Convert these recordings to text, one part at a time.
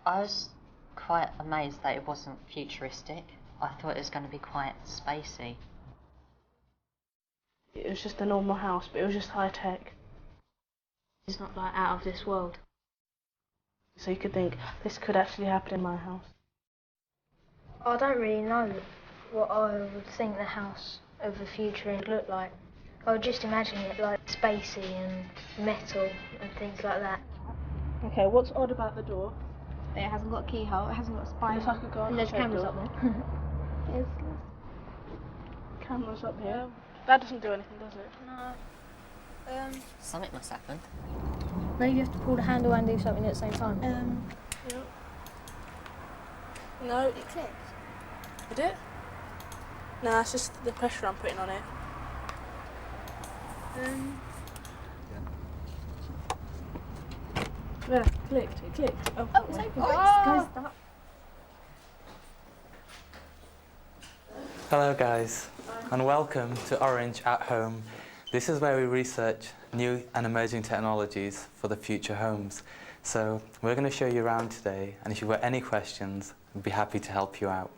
I was quite amazed that it wasn't futuristic. I thought it was going to be quite spacey. It was just a normal house, but it was just high tech. It's not like out of this world. So you could think, this could actually happen in my house. I don't really know what I would think the house of the future would look like. I would just imagine it like spacey and metal and things like that. Okay, what's odd about the door? It hasn't got a keyhole, it hasn't got a spine. Looks like a garden and there's shaped cameras door. up there. There's Cameras up here. That doesn't do anything, does it? No. Something must happen. Maybe you have to pull the handle and do something at the same time. Yeah. No. It clicks. Did it? Nah, it's just the pressure I'm putting on it. Yeah, it clicked. Oh, it's open. Oh. Guys, Hello guys, and welcome to Orange at Home. This is where we research new and emerging technologies for the future homes. So we're going to show you around today, and if you've got any questions, we'd be happy to help you out.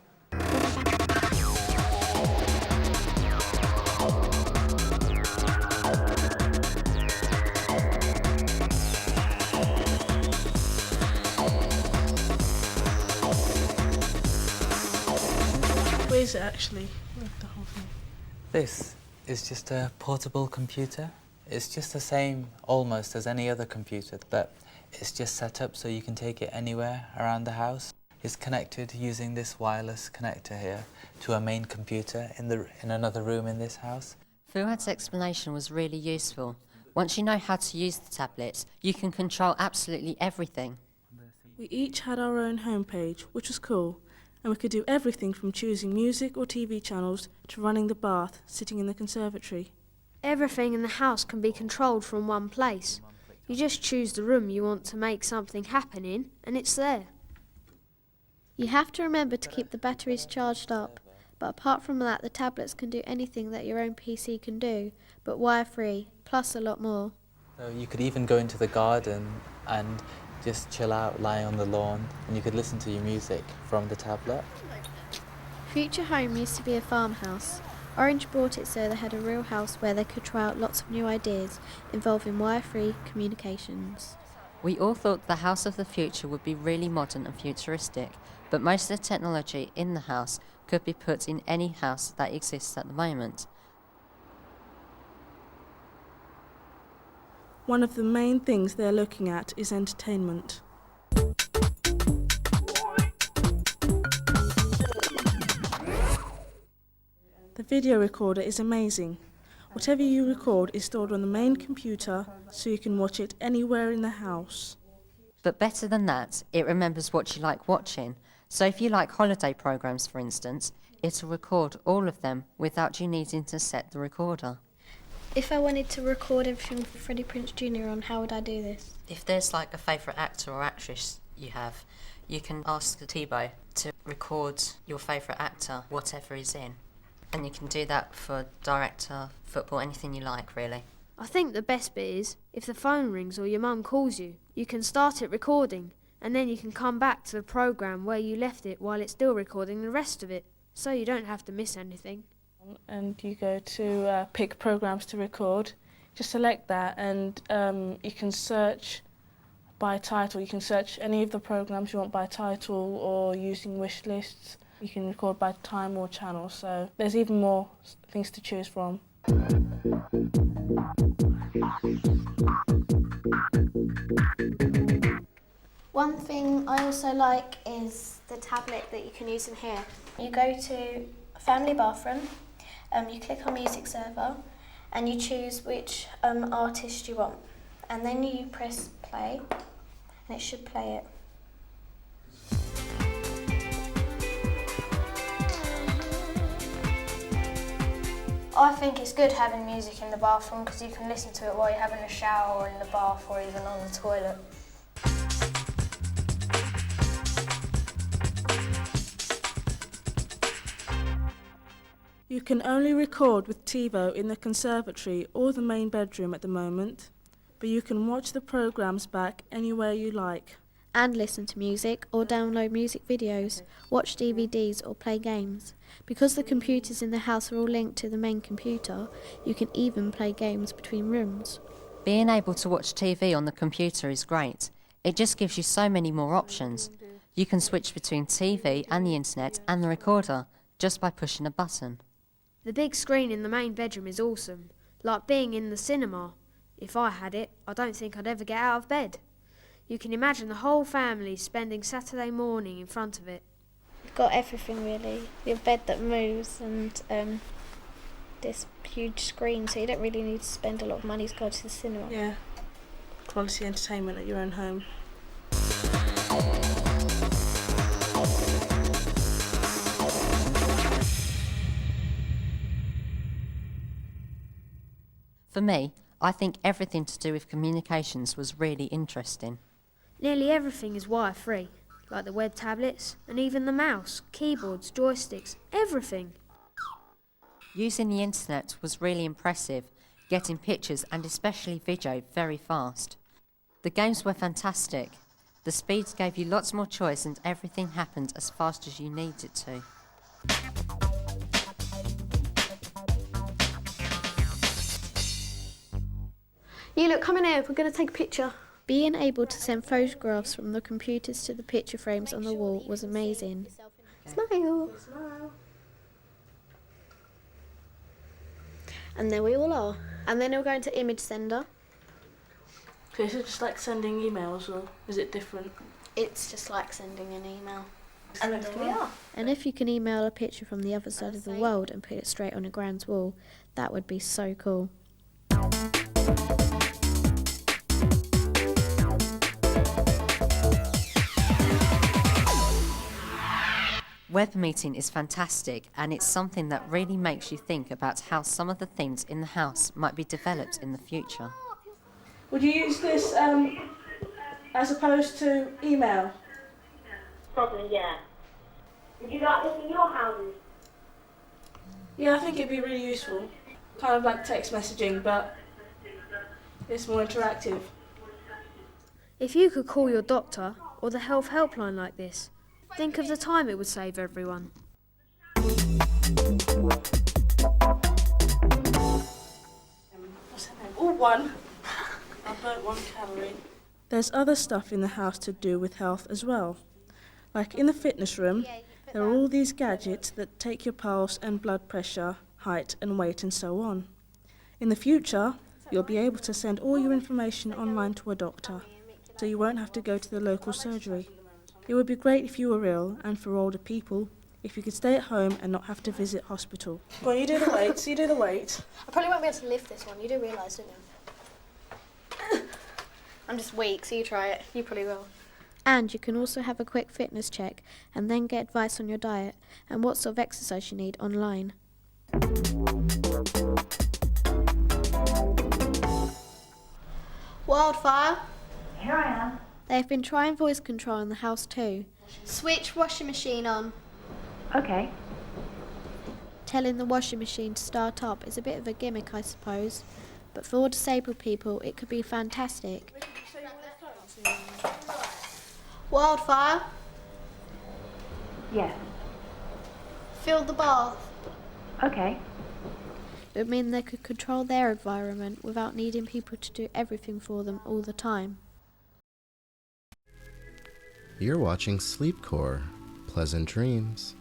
Where is it actually? Where's the whole thing? This is just a portable computer. It's just the same almost as any other computer, but it's just set up so you can take it anywhere around the house. It's connected using this wireless connector here to a main computer in another room in this house. Fuad's explanation was really useful. Once you know how to use the tablets, you can control absolutely everything. We each had our own homepage, which was cool, and we could do everything from choosing music or TV channels to running the bath, sitting in the conservatory. Everything in the house can be controlled from one place. You just choose the room you want to make something happen in, and it's there. You have to remember to keep the batteries charged up, but apart from that, the tablets can do anything that your own PC can do, but wire-free, plus a lot more. So you could even go into the garden and just chill out, lie on the lawn, and you could listen to your music from the tablet. Future Home used to be a farmhouse. Orange bought it so they had a real house where they could try out lots of new ideas involving wire-free communications. We all thought the house of the future would be really modern and futuristic, but most of the technology in the house could be put in any house that exists at the moment. One of the main things they're looking at is entertainment. The video recorder is amazing. Whatever you record is stored on the main computer, so you can watch it anywhere in the house. But better than that, it remembers what you like watching. So if you like holiday programs, for instance, it'll record all of them without you needing to set the recorder. If I wanted to record everything for Freddie Prinze Jr. on, how would I do this? If there's like a favourite actor or actress you have, you can ask Thibaut to record your favourite actor, whatever he's in. And you can do that for director, football, anything you like, really. I think the best bit is, if the phone rings or your mum calls you, you can start it recording, and then you can come back to the programme where you left it while it's still recording the rest of it, so you don't have to miss anything. And you go to pick programs to record. Just select that, and you can search by title. You can search any of the programs you want by title or using wish lists. You can record by time or channel, so there's even more things to choose from. One thing I also like is the tablet that you can use in here. You go to Family Bathroom, you click on Music Server, and you choose which artist you want. And then you press play, and it should play it. I think it's good having music in the bathroom because you can listen to it while you're having a shower or in the bath or even on the toilet. You can only record with TiVo in the conservatory or the main bedroom at the moment, but you can watch the programs back anywhere you like. and listen to music or download music videos, watch DVDs or play games. Because the computers in the house are all linked to the main computer, you can even play games between rooms. Being able to watch TV on the computer is great. It just gives you so many more options. You can switch between TV and the internet and the recorder just by pushing a button. The big screen in the main bedroom is awesome, like being in the cinema. If I had it, I don't think I'd ever get out of bed. You can imagine the whole family spending Saturday morning in front of it. You've got everything really. Your bed that moves and this huge screen, so you don't really need to spend a lot of money to go to the cinema. Yeah. Quality entertainment at your own home. For me, I think everything to do with communications was really interesting. Nearly everything is wire-free, like the web tablets and even the mouse, keyboards, joysticks, everything. Using the internet was really impressive, getting pictures and especially video very fast. The games were fantastic. The speeds gave you lots more choice and everything happened as fast as you needed it to. You look, come in here, we're going to take a picture. Being able to send photographs from the computers to the picture frames on the wall was amazing. Smile. And there we all are. And then we're going to image sender. Okay, is it just like sending emails or is it different? It's just like sending an email. And there we are. And if you can email a picture from the other side of the world and put it straight on a grand's wall, that would be so cool. Web meeting is fantastic and it's something that really makes you think about how some of the things in the house might be developed in the future. Would you use this as opposed to email? Probably, yeah. Would you like this in your houses? Yeah, I think it'd be really useful. Kind of like text messaging, but it's more interactive. If you could call your doctor or the health helpline like this, think of the time it would save everyone. What's her name? Oh, one. I burnt 1 calorie. There's other stuff in the house to do with health as well. Like in the fitness room, there are all these gadgets that take your pulse and blood pressure, height and weight and so on. In the future, you'll be able to send all your information online to a doctor, so you won't have to go to the local surgery. It would be great if you were ill, and for older people, if you could stay at home and not have to visit hospital. Well, you do the weights, you do the weight. I probably won't be able to lift this one, you do realise, don't you? I'm just weak, so you try it. You probably will. And you can also have a quick fitness check and then get advice on your diet and what sort of exercise you need online. Wildfire. Here I am. They've been trying voice control in the house too. Switch washing machine on. Okay. Telling the washing machine to start up is a bit of a gimmick, I suppose. But for all disabled people, it could be fantastic. Wildfire. Yes. Fill the bath. Okay. It would mean they could control their environment without needing people to do everything for them all the time. You're watching Sleepcore. Pleasant dreams.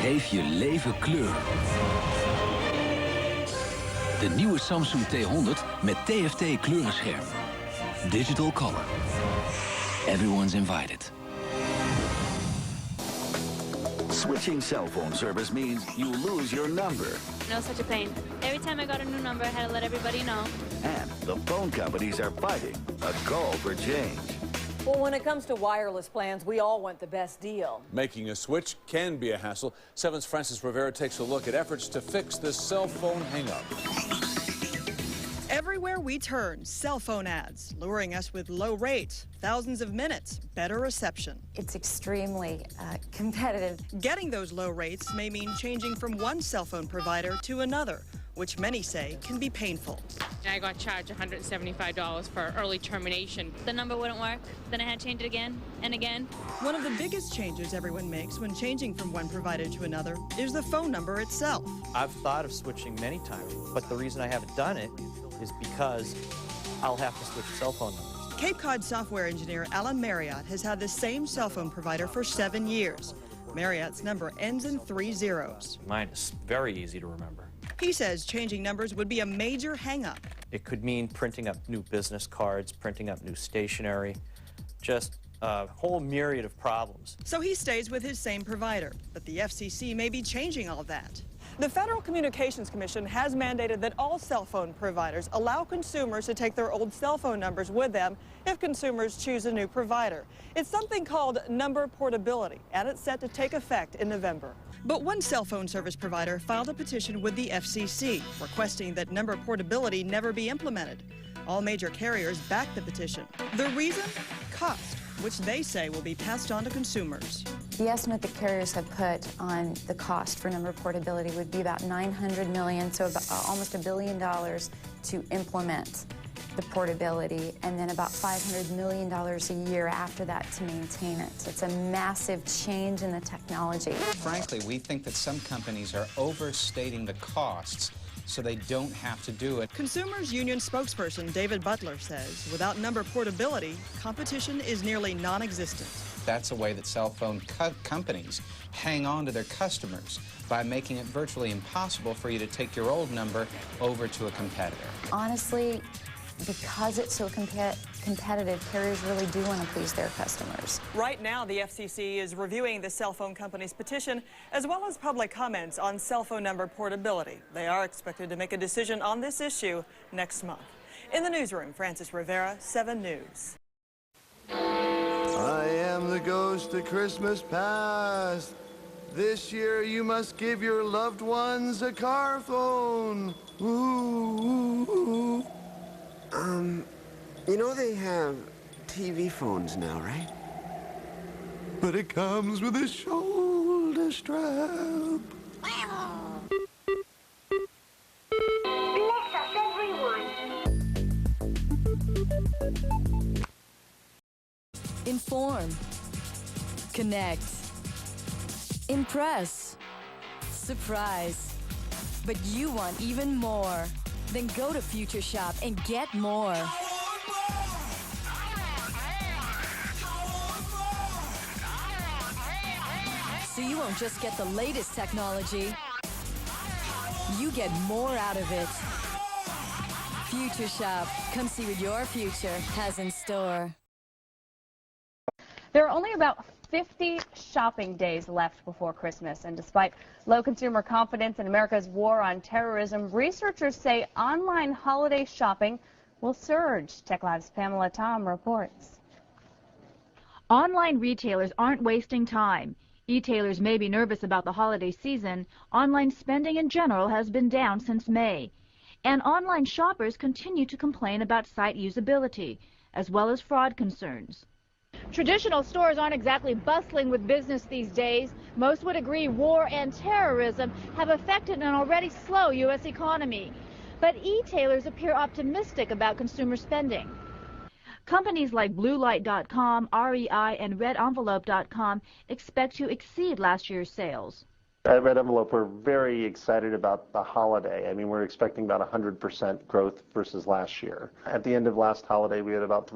Geef je leven kleur. De nieuwe Samsung T100 met TFT kleurenscherm. Digital color. Everyone's invited. Switching cell phone service means you lose your number. No such a thing. Every time I got a new number, I had to let everybody know. And the phone companies are fighting a call for change. Well, when it comes to wireless plans, we all want the best deal. Making a switch can be a hassle. 7's Francis Rivera takes a look at efforts to fix this cell phone hang-up. Everywhere we turn, cell phone ads, luring us with low rates, thousands of minutes, better reception. It's extremely competitive. Getting those low rates may mean changing from one cell phone provider to another, which many say can be painful. I got charged $175 for early termination. The number wouldn't work. Then I had to change it again and again. One of the biggest changes everyone makes when changing from one provider to another is the phone number itself. I've thought of switching many times, but the reason I haven't done it is because I'll have to switch cell phone numbers. Cape Cod software engineer Alan Marriott has had the same cell phone provider for 7 years. Marriott's number ends in 3 zeros. Mine is very easy to remember. He says changing numbers would be a major hang-up. It could mean printing up new business cards, printing up new stationery, just a whole myriad of problems. So he stays with his same provider, but the FCC may be changing all that. The Federal Communications Commission has mandated that all cell phone providers allow consumers to take their old cell phone numbers with them if consumers choose a new provider. It's something called number portability, and it's set to take effect in November. But one cell phone service provider filed a petition with the FCC requesting that number portability never be implemented. All major carriers backed the petition. The reason? Cost, which they say will be passed on to consumers. The estimate that carriers have put on the cost for number portability would be about $900 million, so about, almost $1 billion to implement the portability, and then about $500 million a year after that to maintain it. So it's a massive change in the technology. Frankly, we think that some companies are overstating the costs so they don't have to do it. Consumers Union spokesperson David Butler says without number portability, competition is nearly non-existent. That's a way that cell phone companies hang on to their customers by making it virtually impossible for you to take your old number over to a competitor. Honestly, because it's so competitive, carriers really do want to please their customers. Right now, the FCC is reviewing the cell phone company's petition as well as public comments on cell phone number portability. They are expected to make a decision on this issue next month. In the newsroom, Francis Rivera, 7 News. I am the ghost of Christmas past. This year you must give your loved ones a car phone. Ooh. You know they have TV phones now, right? But it comes with a shoulder strap. Bless us, everyone. Inform. Connect. Impress. Surprise. But you want even more. Then go to Future Shop and get more. So you won't just get the latest technology, you get more out of it. Future Shop. Come see what your future has in store. There are only about 50 shopping days left before Christmas, and despite low consumer confidence in America's war on terrorism, researchers say online holiday shopping will surge. Tech Live's Pamela Tom reports. Online retailers aren't wasting time. E-tailers may be nervous about the holiday season. Online spending in general has been down since May. And online shoppers continue to complain about site usability, as well as fraud concerns. Traditional stores aren't exactly bustling with business these days. Most would agree war and terrorism have affected an already slow U.S. economy. But e-tailers appear optimistic about consumer spending. Companies like BlueLight.com, REI, and RedEnvelope.com expect to exceed last year's sales. At Red Envelope, we're very excited about the holiday. I mean, we're expecting about 100% growth versus last year. At the end of last holiday, we had about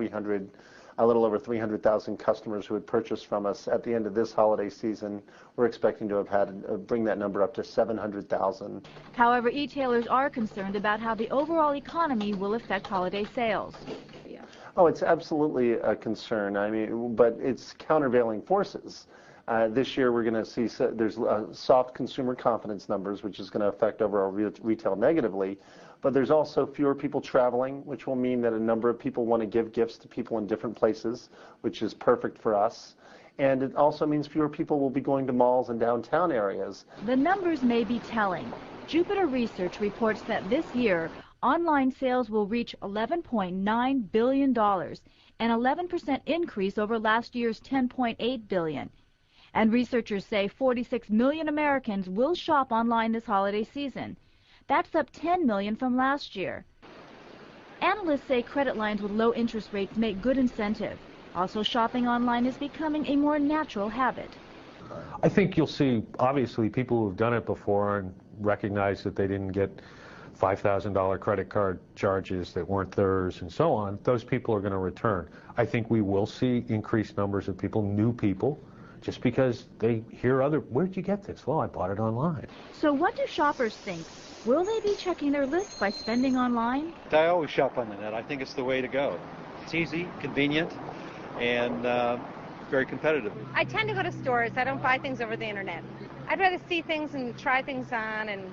a little over 300,000 customers who had purchased from us. At the end of this holiday season, we're expecting to have bring that number up to 700,000. However, e-tailers are concerned about how the overall economy will affect holiday sales. Oh, it's absolutely a concern. I mean, but it's countervailing forces. This year, we're going to see there's soft consumer confidence numbers, which is going to affect overall retail negatively. but there's also fewer people traveling, which will mean that a number of people want to give gifts to people in different places, which is perfect for us. And it also means fewer people will be going to malls and downtown areas. The numbers may be telling. Jupiter Research reports that this year, online sales will reach $11.9 billion, an 11% increase over last year's $10.8 billion. And researchers say 46 million Americans will shop online this holiday season. That's up 10 million from last year. Analysts say credit lines with low interest rates make good incentive. Also, shopping online is becoming a more natural habit. I think you'll see, obviously, people who've done it before and recognize that they didn't get $5,000 credit card charges that weren't theirs and so on. Those people are going to return. I think we will see increased numbers of people, new people, just because they hear where'd you get this? Well, I bought it online. So what do shoppers think? Will they be checking their list by spending online? I always shop on the net. I think it's the way to go. It's easy, convenient, and very competitive. I tend to go to stores. I don't buy things over the internet. I'd rather see things and try things on, and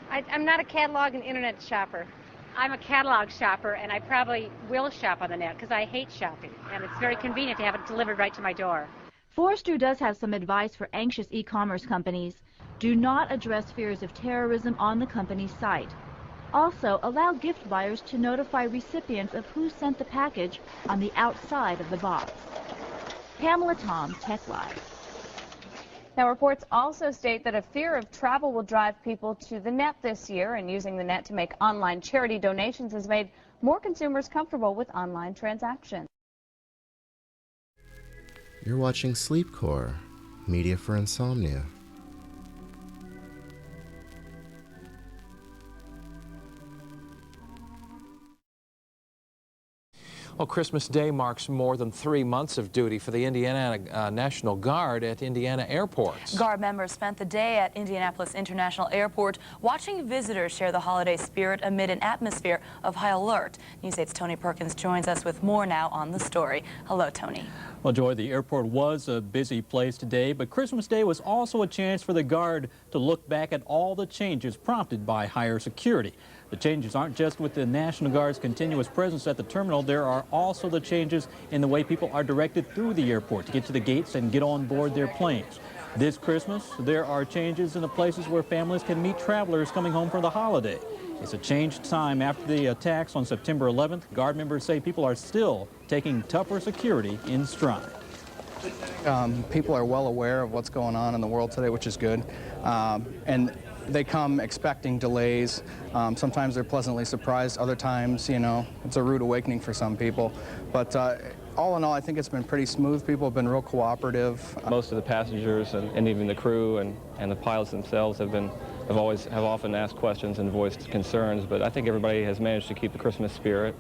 I'm not a catalog and internet shopper. I'm a catalog shopper, and I probably will shop on the net because I hate shopping, and it's very convenient to have it delivered right to my door. Forrester does have some advice for anxious e-commerce companies. Do not address fears of terrorism on the company's site. Also, allow gift buyers to notify recipients of who sent the package on the outside of the box. Pamela Tom, Tech Live. Now, reports also state that a fear of travel will drive people to the net this year, and using the net to make online charity donations has made more consumers comfortable with online transactions. You're watching Sleepcore, media for insomnia. Well, Christmas Day marks more than 3 months of duty for the Indiana National Guard at Indiana airports. Guard members spent the day at Indianapolis International Airport watching visitors share the holiday spirit amid an atmosphere of high alert. News 8's Tony Perkins joins us with more now on the story. Hello, Tony. Well, Joy, the airport was a busy place today, but Christmas Day was also a chance for the Guard to look back at all the changes prompted by higher security. The changes aren't just with the National Guard's continuous presence at the terminal. There are also the changes in the way people are directed through the airport to get to the gates and get on board their planes. This Christmas, there are changes in the places where families can meet travelers coming home for the holiday. It's a changed time after the attacks on September 11th. Guard members say people are still taking tougher security in stride. People are well aware of what's going on in the world today, which is good. And they come expecting delays. Sometimes they're pleasantly surprised. Other times, you know, it's a rude awakening for some people. But all in all, I think it's been pretty smooth. People have been real cooperative. Most of the passengers and even the crew and the pilots themselves have often asked questions and voiced concerns, but I think everybody has managed to keep the Christmas spirit.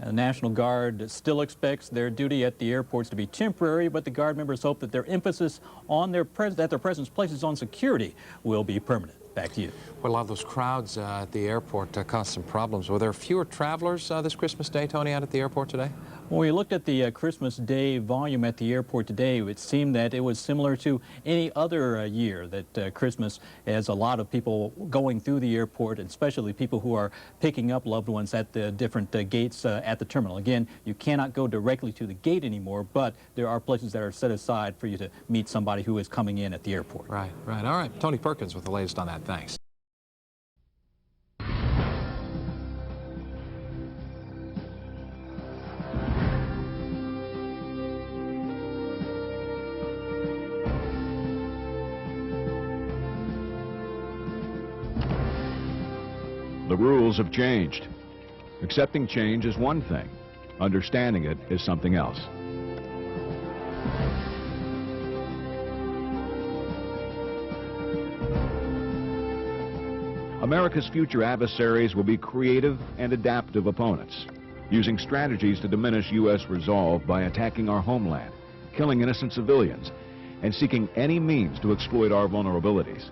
The National Guard still expects their duty at the airports to be temporary, but the Guard members hope that their emphasis on their presence places on security will be permanent. Back to you. Well, a lot of those crowds at the airport caused some problems. Were there fewer travelers this Christmas Day, Tony, out at the airport today? When we looked at the Christmas Day volume at the airport today, it seemed that it was similar to any other year, that Christmas has a lot of people going through the airport, and especially people who are picking up loved ones at the different gates at the terminal. Again, you cannot go directly to the gate anymore, but there are places that are set aside for you to meet somebody who is coming in at the airport. Right, right. All right. Tony Perkins with the latest on that. Thanks. The rules have changed. Accepting change is one thing. Understanding it is something else. America's future adversaries will be creative and adaptive opponents, using strategies to diminish U.S. resolve by attacking our homeland, killing innocent civilians, and seeking any means to exploit our vulnerabilities.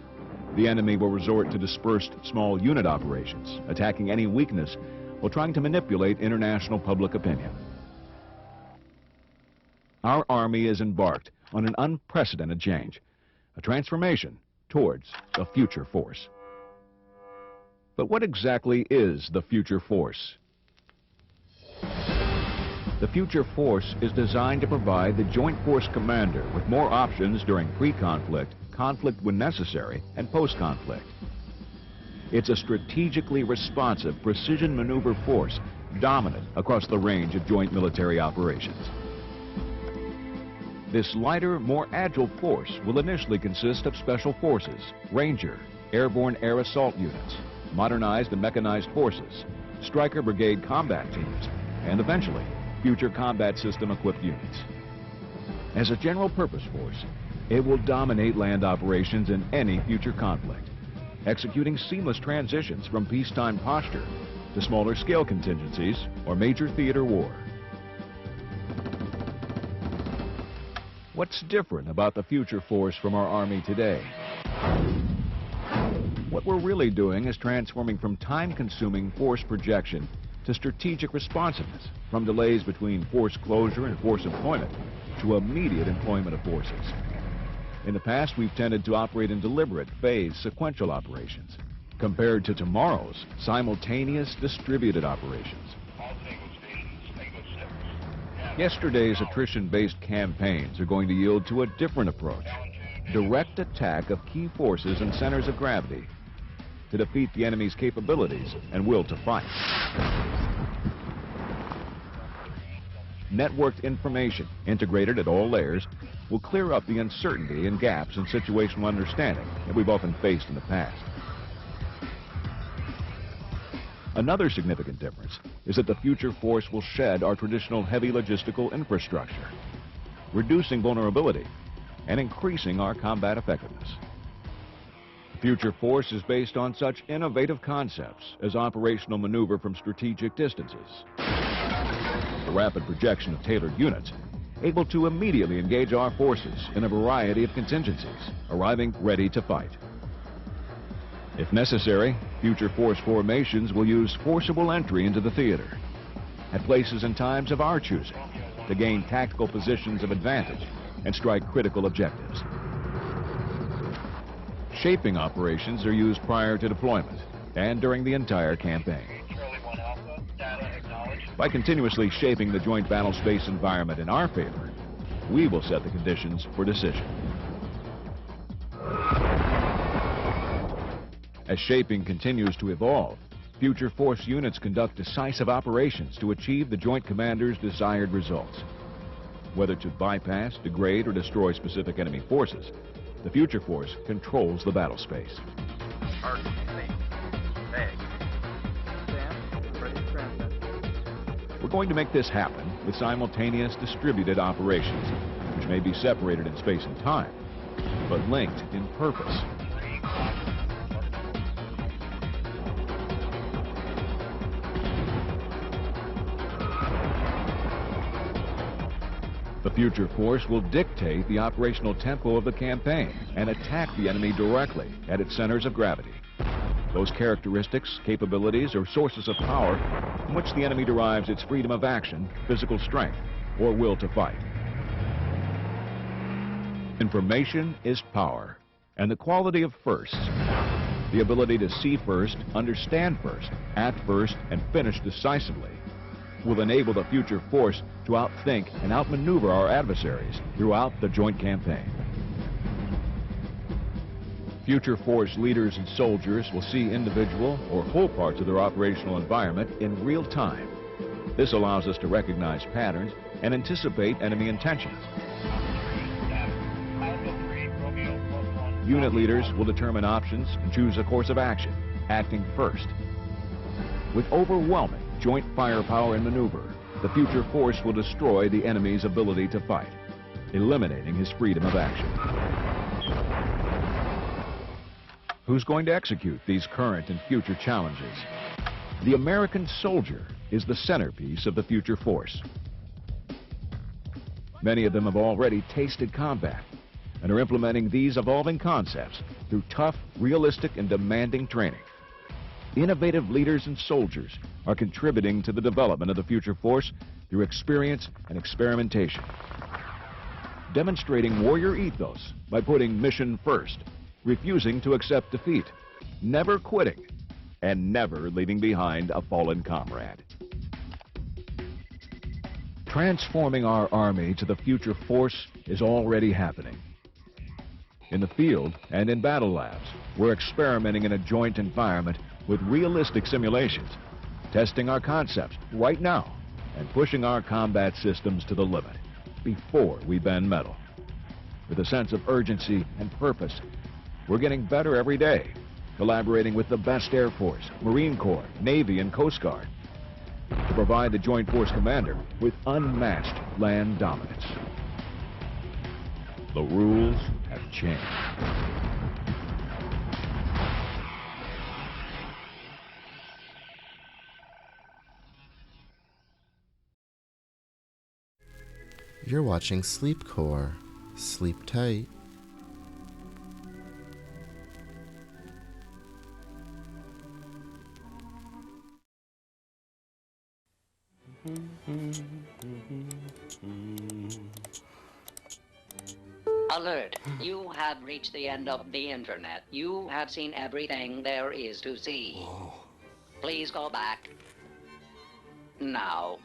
The enemy will resort to dispersed small unit operations, attacking any weakness while trying to manipulate international public opinion. Our Army is embarked on an unprecedented change, a transformation towards a future force. But what exactly is the Future Force? The Future Force is designed to provide the Joint Force Commander with more options during pre-conflict, conflict when necessary, and post-conflict. It's a strategically responsive precision maneuver force dominant across the range of joint military operations. This lighter, more agile force will initially consist of Special Forces, Ranger, Airborne Air Assault Units, modernized and mechanized forces, Stryker Brigade combat teams, and eventually, Future Combat System-equipped units. As a general-purpose force, it will dominate land operations in any future conflict, executing seamless transitions from peacetime posture to smaller-scale contingencies or major theater war. What's different about the Future Force from our Army today? What we're really doing is transforming from time-consuming force projection to strategic responsiveness, from delays between force closure and force employment to immediate employment of forces. In the past, we've tended to operate in deliberate, phased, sequential operations, compared to tomorrow's simultaneous, distributed operations. Yesterday's attrition-based campaigns are going to yield to a different approach. Direct attack of key forces and centers of gravity to defeat the enemy's capabilities and will to fight. Networked information, integrated at all layers, will clear up the uncertainty and gaps in situational understanding that we've often faced in the past. Another significant difference is that the Future Force will shed our traditional heavy logistical infrastructure, reducing vulnerability and increasing our combat effectiveness. The Future Force is based on such innovative concepts as operational maneuver from strategic distances, the rapid projection of tailored units, able to immediately engage our forces in a variety of contingencies, arriving ready to fight. If necessary, Future Force formations will use forcible entry into the theater at places and times of our choosing to gain tactical positions of advantage and strike critical objectives. Shaping operations are used prior to deployment and during the entire campaign. By continuously shaping the joint battle space environment in our favor, we will set the conditions for decision. As shaping continues to evolve, Future Force units conduct decisive operations to achieve the Joint Commander's desired results. Whether to bypass, degrade, or destroy specific enemy forces, the Future Force controls the battle space. We're going to make this happen with simultaneous distributed operations, which may be separated in space and time, but linked in purpose. The Future Force will dictate the operational tempo of the campaign and attack the enemy directly at its centers of gravity. Those characteristics, capabilities, or sources of power from which the enemy derives its freedom of action, physical strength, or will to fight. Information is power, and the quality of firsts, the ability to see first, understand first, act first, and finish decisively, will enable the Future Force to outthink and outmaneuver our adversaries throughout the joint campaign. Future Force leaders and soldiers will see individual or whole parts of their operational environment in real time. This allows us to recognize patterns and anticipate enemy intentions. Unit leaders will determine options and choose a course of action, acting first. With overwhelming joint firepower and maneuver, the Future Force will destroy the enemy's ability to fight, eliminating his freedom of action. Who's going to execute these current and future challenges? The American soldier is the centerpiece of the Future Force. Many of them have already tasted combat and are implementing these evolving concepts through tough, realistic, and demanding training. Innovative leaders and soldiers are contributing to the development of the Future Force through experience and experimentation, demonstrating warrior ethos by putting mission first, refusing to accept defeat, never quitting, and never leaving behind a fallen comrade. Transforming our Army to the future force is already happening. In the field and in battle labs, we're experimenting in a joint environment with realistic simulations, testing our concepts right now and pushing our combat systems to the limit before we bend metal. With a sense of urgency and purpose, we're getting better every day, collaborating with the best Air Force, Marine Corps, Navy, and Coast Guard to provide the Joint Force Commander with unmatched land dominance. The rules have changed. You're watching Sleepcore. Sleep tight. Alert! You have reached the end of the internet. You have seen everything there is to see. Please go back now.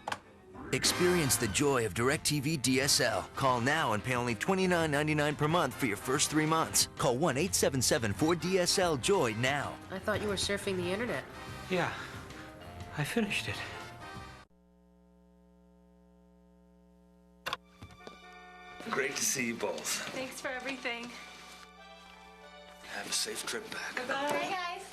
Experience the joy of DirecTV DSL. Call now and pay only $29.99 per month for your first 3 months. Call 1-877-4DSL-JOY now. I thought you were surfing the internet. Yeah, I finished it. Great to see you both. Thanks for everything. Have a safe trip back. Bye-bye. Bye, guys.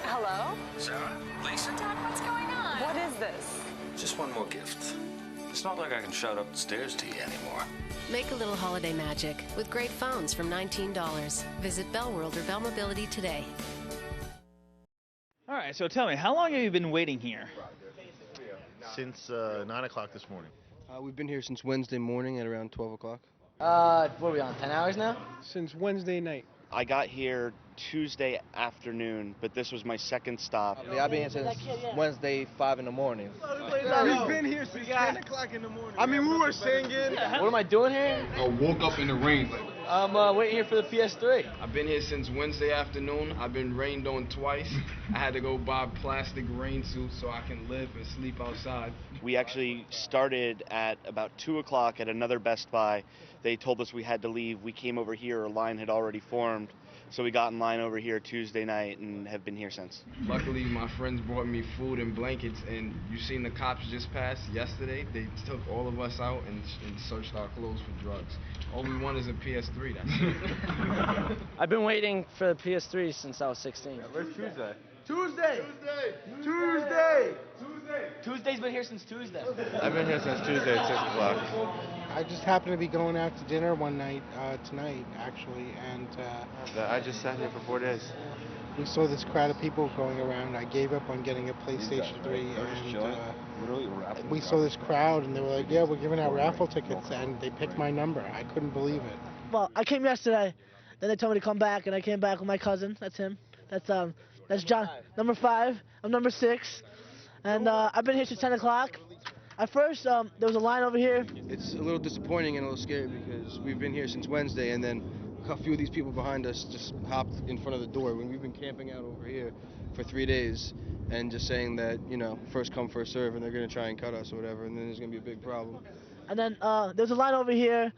Hello? Sarah, Lisa. Dad, what's going on? What is this? Just one more gift. It's not like I can shout up the stairs to you anymore. Make a little holiday magic with great phones from $19. Visit Bell World or Bell Mobility today. All right, so tell me, how long have you been waiting here? Since 9 o'clock this morning. We've been here since Wednesday morning at around 12 o'clock. What are we on, 10 hours now? Since Wednesday night. I got here Tuesday afternoon, but this was my second stop. I've been here since Wednesday, 5 in the morning. We've been here since 10 o'clock in the morning. I mean, we were singing. What am I doing here? I woke up in the rain. I'm waiting here for the PS3. I've been here since Wednesday afternoon. I've been rained on twice. I had to go buy plastic rain suits so I can live and sleep outside. We actually started at about 2 o'clock at another Best Buy. They told us we had to leave. We came over here, a line had already formed. So we got in line over here Tuesday night and have been here since. Luckily, my friends brought me food and blankets, and you seen the cops just passed yesterday. They took all of us out and searched our clothes for drugs. All we want is a PS3, that's it. I've been waiting for the PS3 since I was 16. Where's Tuesday? Tuesday! Tuesday's been here since Tuesday. I've been here since Tuesday at 6 o'clock. I just happened to be going out to dinner one night, tonight, actually, and I just sat here for 4 days. we saw this crowd of people going around. I gave up on getting a PlayStation 3, and we saw this crowd, and they were like, yeah, we're giving out raffle tickets, and they picked my number. I couldn't believe it. Well, I came yesterday, then they told me to come back, and I came back with my cousin. That's him. That's John. Number 5. I'm number 6. And I've been here since 10 o'clock. At first, there was a line over here. It's a little disappointing and a little scary because we've been here since Wednesday, and then a few of these people behind us just hopped in front of the door when we've been camping out over here for 3 days and just saying that, you know, first come, first serve, and they're going to try and cut us or whatever, and then there's going to be a big problem. And then there's a line over here,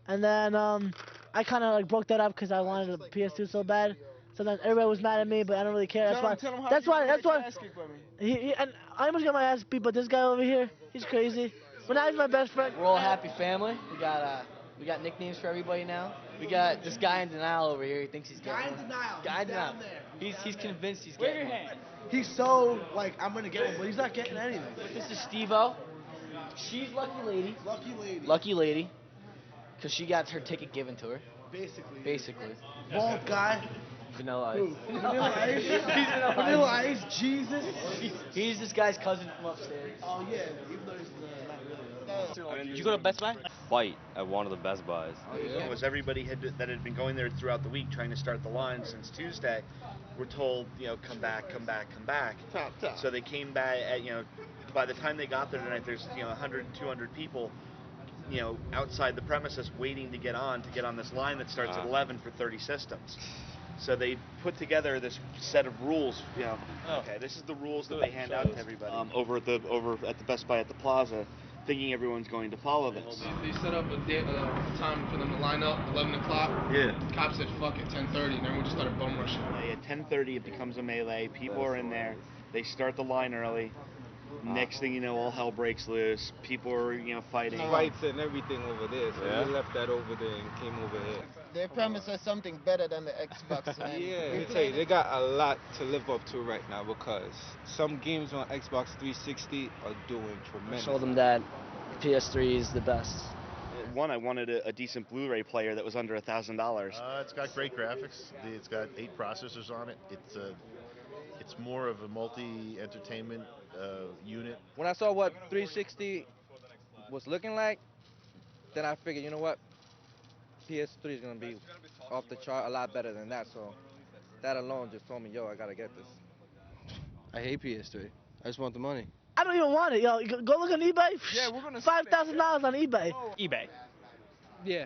and then I kind of like broke that up because I wanted a PS2 so bad. So then everybody was mad at me, but I don't really care. That's why. And I almost got my ass beat, but this guy over here, he's crazy. But now he's my best friend. We're all a happy family. We got nicknames for everybody now. We got this guy in denial over here. He thinks he's getting one. Guy in denial. He's convinced he's getting one. Wave your hand. He's so, like, I'm going to get one, but he's not getting anything. This is Steve-O. She's lucky lady. Lucky lady. Because she got her ticket given to her. Basically. Bald guy. Vanilla Ice. Vanilla Ice? Vanilla Ice? Jesus? He's this guy's cousin from upstairs. Oh, yeah. Even though he's not really. Did you go to Best Buy? Fight at one of the Best Buys. Oh, yeah. Was everybody that had been going there throughout the week trying to start the line since Tuesday were told, you know, come back. Top. So they came back at, you know, by the time they got there tonight, there's, you know, 100, 200 people you know, outside the premises waiting to get on this line that starts at 11 for 30 systems. So they put together this set of rules. You know, okay, this is the rules that they hand out to everybody over at the Best Buy at the Plaza, thinking everyone's going to follow this. They set up a time for them to line up, 11 o'clock. Yeah. Cops said, fuck it, 10:30, and everyone just started bum rushing. At 10:30, it becomes a melee. People are in there. They start the line early. Next thing you know, all hell breaks loose. People are, you know, fighting. Fights and everything over there, so we left that over there and came over here. They promised us something better than the Xbox. Yeah, I tell you, they got a lot to live up to right now because some games on Xbox 360 are doing tremendous. Show them that PS3 is the best. One, I wanted a decent Blu-ray player that was under $1,000. It's got great graphics. It's got 8 processors on it. It's more of a multi-entertainment unit. When I saw what 360 was looking like, then I figured, you know what, PS3 is going to be off the chart, a lot better than that. So that alone just told me, yo, I got to get this. I hate PS3. I just want the money. I don't even want it, yo. Go look on eBay. Yeah, we're gonna $5,000 on eBay. eBay. Yeah.